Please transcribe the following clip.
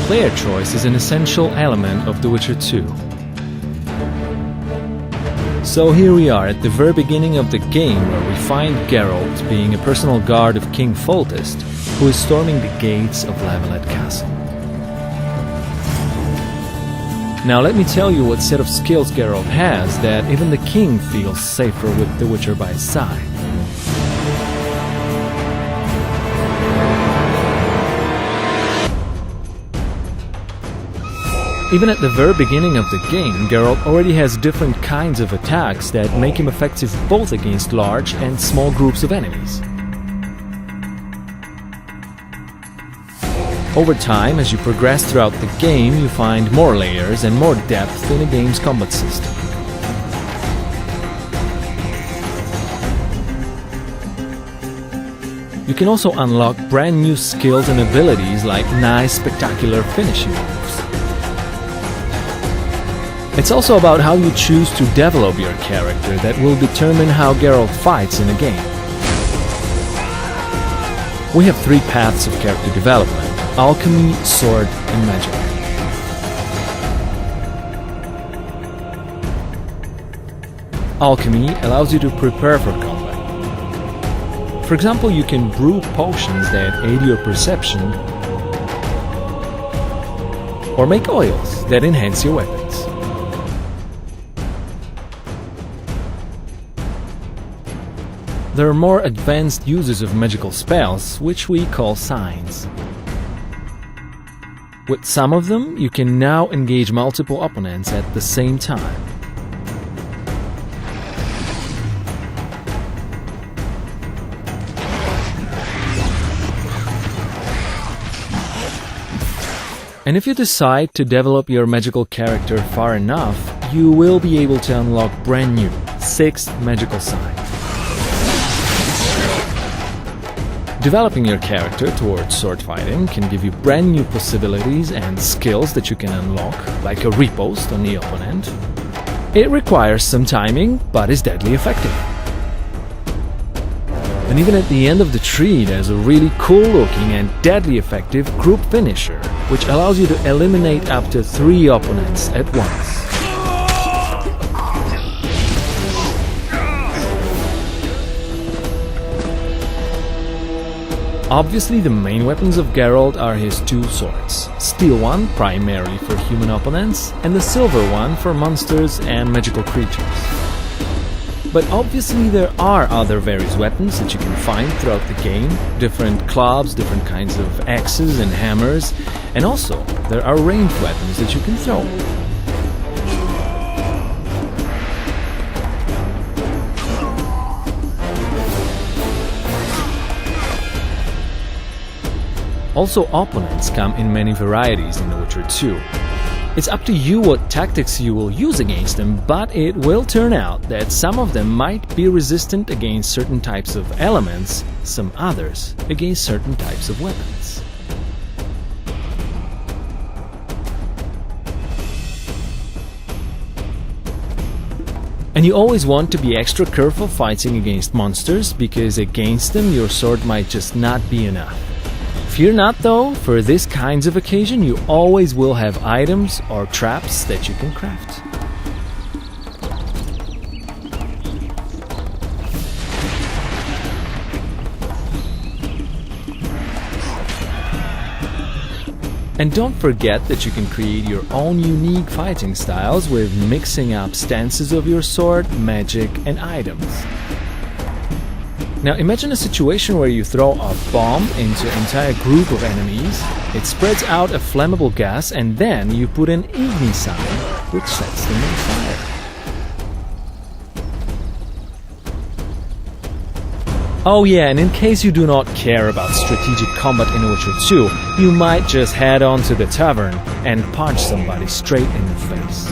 player choice is an essential element of The Witcher 2. So here we are at the very beginning of the game, where we find Geralt being a personal guard of King Foltest, who is storming the gates of Lavalette Castle. Now let me tell you what set of skills Geralt has that even the king feels safer with the Witcher by his side. Even at the very beginning of the game, Geralt already has different kinds of attacks that make him effective both against large and small groups of enemies. Over time, as you progress throughout the game, you find more layers and more depth in the game's combat system. You can also unlock brand new skills and abilities like nice, spectacular finishing moves. It's also about how you choose to develop your character that will determine how Geralt fights in a game. We have three paths of character development: alchemy, sword, and magic. Alchemy allows you to prepare for combat. For example, you can brew potions that aid your perception, or make oils that enhance your weapons. There are more advanced uses of magical spells, which we call signs. With some of them, you can now engage multiple opponents at the same time. And if you decide to develop your magical character far enough, you will be able to unlock brand new 6 magical signs. Developing your character towards sword fighting can give you brand new possibilities and skills that you can unlock, like a riposte on the opponent. It requires some timing, but is deadly effective. And even at the end of the tree, there's a really cool looking and deadly effective group finisher, which allows you to eliminate up to 3 opponents at once. Obviously, the main weapons of Geralt are his 2 swords: steel one primarily for human opponents, and the silver one for monsters and magical creatures. But obviously there are other various weapons that you can find throughout the game: different clubs, different kinds of axes and hammers, and also there are ranged weapons that you can throw. Also, opponents come in many varieties in The Witcher 2. It's up to you what tactics you will use against them, but it will turn out that some of them might be resistant against certain types of elements, some others against certain types of weapons. And you always want to be extra careful fighting against monsters, because against them your sword might just not be enough. Fear not though, for this kinds of occasion you always will have items or traps that you can craft. And don't forget that you can create your own unique fighting styles with mixing up stances of your sword, magic, and items. Now imagine a situation where you throw a bomb into an entire group of enemies, it spreads out a flammable gas, and then you put an igni sign, which sets them on fire. Oh yeah, and in case you do not care about strategic combat in Witcher 2, you might just head on to the tavern and punch somebody straight in the face.